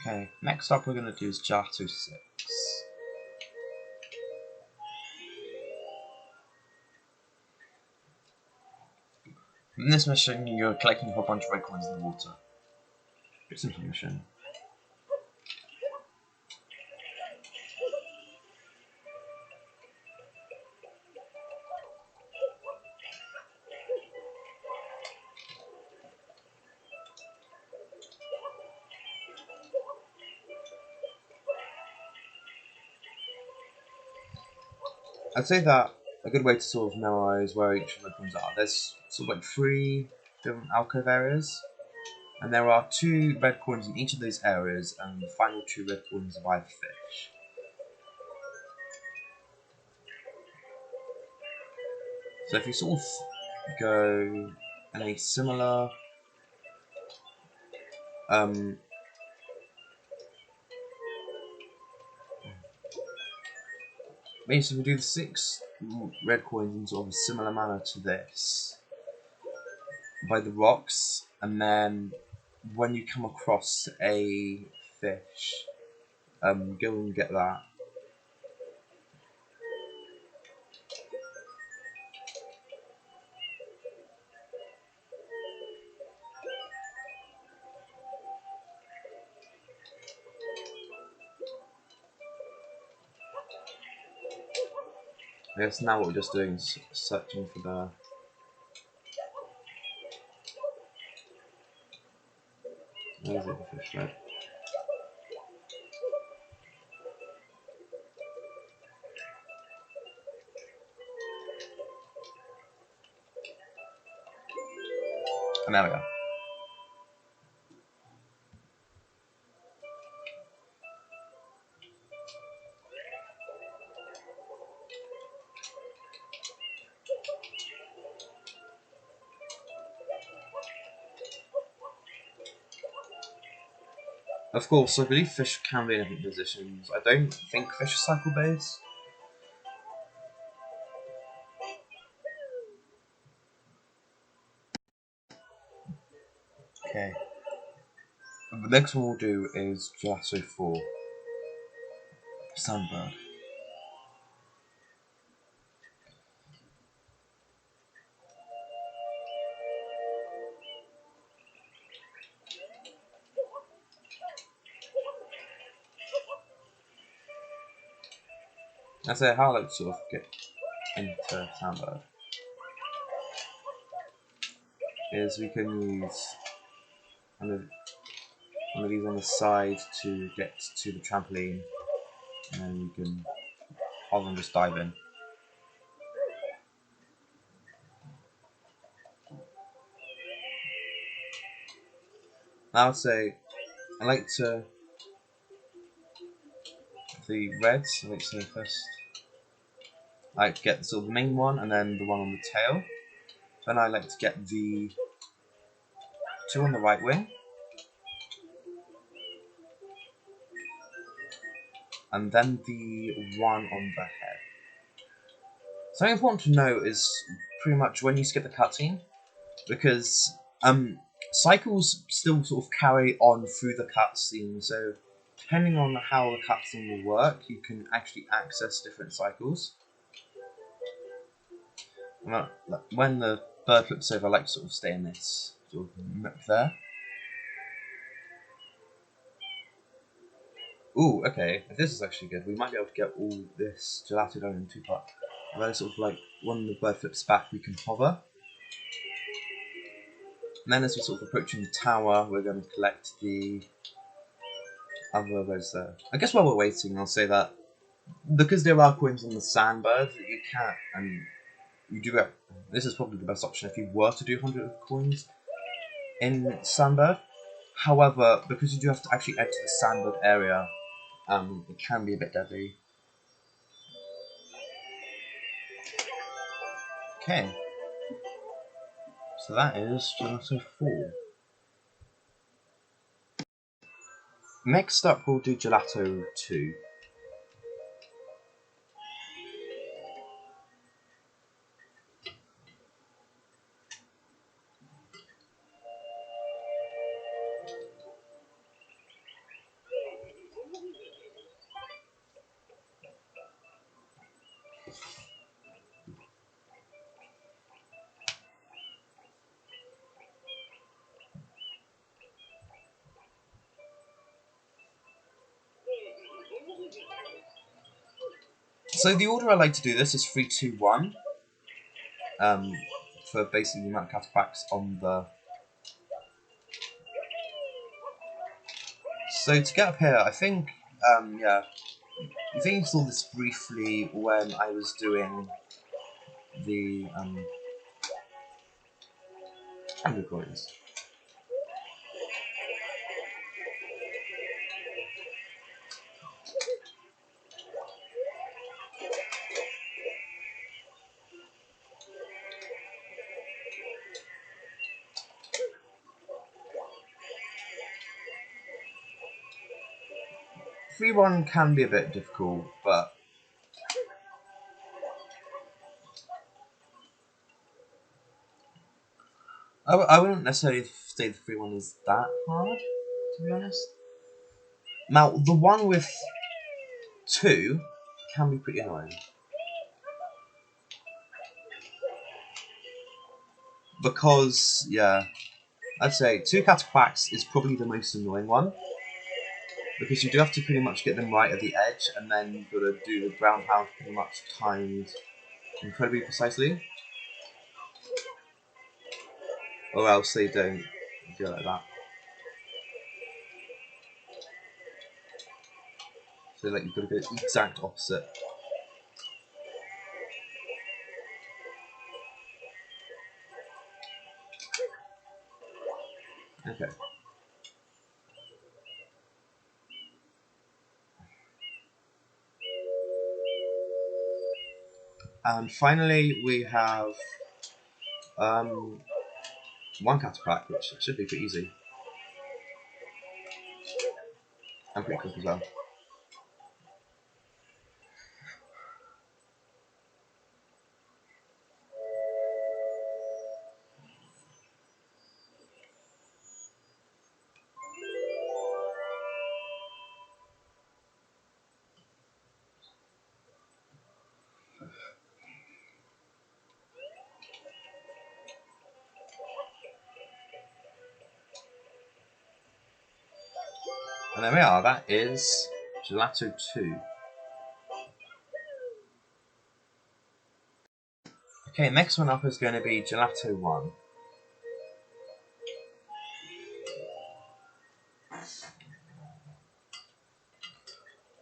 Okay, next up we're going to do is Gelato 6. In this mission, you're collecting a whole bunch of red coins in the water. Pretty simple mission. I'd say that a good way to sort of memorize where each of the red coins are. There's sort of like 3 different alcove areas, and there are 2 red coins in each of those areas, and the final 2 red coins are by the fish. So if you sort of go in a similar basically do the 6 red coins in sort of a similar manner to this by the rocks, and then when you come across a fish, go and get that. I guess now what we're just doing is searching for the... Where is it, the fish, right? And there we go. Of course, I believe fish can be in different positions. I don't think fish are cycle based. Okay. The next one we'll do is Gelato 4. Sunbird. That's how I like to sort of get into Sunbird. Is we can use one of these on the side to get to the trampoline, and then you can hold and just dive in. Now I would say I like to the reds. I like to say first. I like to get sort of the main one and then the one on the tail. Then I like to get the 2 on the right wing, and then the 1 on the head. Something important to note is pretty much when you skip the cutscene, because cycles still sort of carry on through the cutscene, so depending on how the cutscene will work, you can actually access different cycles. When the bird flips over, I like to sort of stay in this sort of map there. Ooh, okay, this is actually good. We might be able to get all this gelato done in 2 parts. And then sort of like, when the bird flips back, we can hover. And then as we're sort of approaching the tower, we're going to collect the other birds there. I guess while we're waiting, I'll say that because there are coins on the sandbird, you can't, you do have, this is probably the best option if you were to do 100 coins in sandbird. However, because you do have to actually enter the sandbird area, it can be a bit deadly. Okay, so that is Gelato 4. Next up, we'll do Gelato 2. So the order I like to do this is 3, 2, 1. For basically the amount of catapacts on the... So to get up here, I think, yeah, I think you saw this briefly when I was doing the, coins. Free one can be a bit difficult, but I wouldn't necessarily say the free one is that hard, to be honest. Now, the one with 2 can be pretty annoying. Because, yeah, I'd say 2 catapacts is probably the most annoying one. Because you do have to pretty much get them right at the edge, and then you've got to do the ground pound pretty much timed incredibly precisely. Or else they don't do it like that. So like you've got to go the exact opposite. Okay. And finally we have one catapact, which should be pretty easy. And pretty quick as well. And there we are, that is Gelato 2. Okay, next one up is going to be Gelato 1.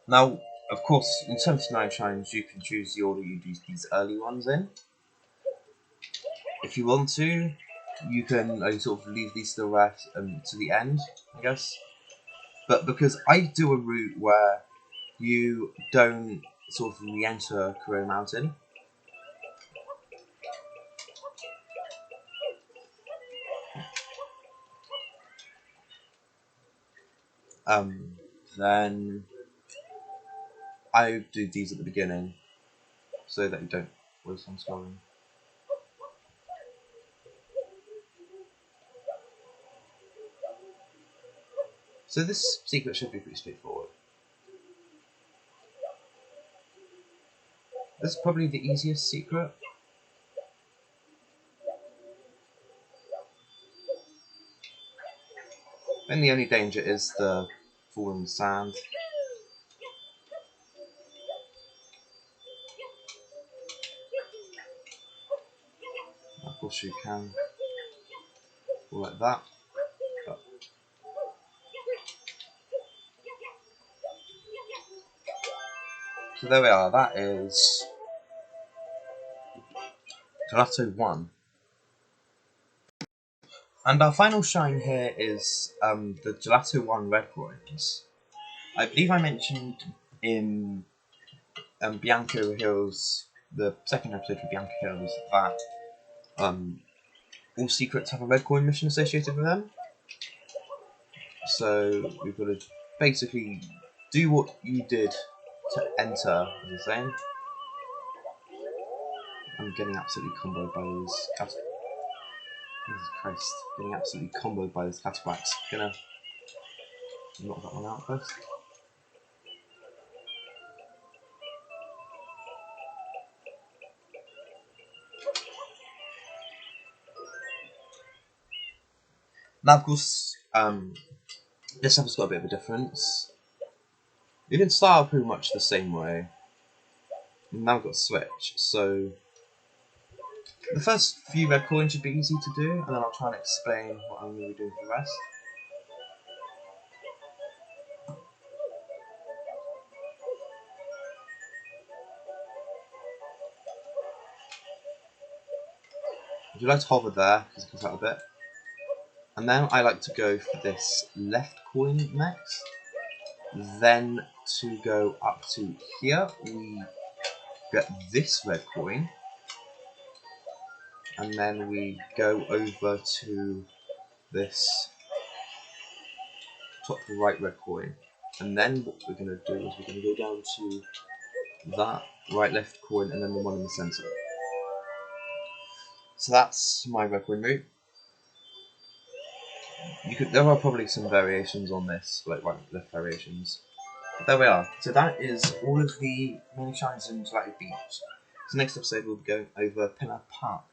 Now, of course, in 79 shines you can choose the order you do these early ones in. If you want to, you can sort of leave these to the rest to the end, I guess. But because I do a route where you don't sort of re-enter Korea Mountain, then I do these at the beginning so that you don't waste on scrolling. So this secret should be pretty straightforward. This is probably the easiest secret. And the only danger is the falling sand. Of course you can go like that. But so there we are, that is Gelato 1. And our final shine here is the Gelato 1 red coins. I believe I mentioned in Bianco Hills, the second episode of Bianco Hills, that all secrets have a red coin mission associated with them. So we've got to basically do what you did to enter, as I saying. I'm getting absolutely comboed by these catapacts. Jesus Christ, getting absolutely comboed by these catapacts. Gonna knock that one out first. Now, of course, this episode's got a bit of a difference. You can start pretty much the same way. now we've got a switch, so the first few red coins should be easy to do, and then I'll try and explain what I'm going to be doing for the rest. Would you like to hover there, because it comes out a bit. And then I like to go for this left coin next. Then to go up to here, we get this red coin. And then we go over to this top right red coin. And then what we're going to do is we're going to go down to that right left coin and then the one in the center. So that's my red coin route. There are probably some variations on this, like right left variations. But there we are. So that is all of the mini challenges in Gelato Beach. So next episode we'll be going over Pinner Park.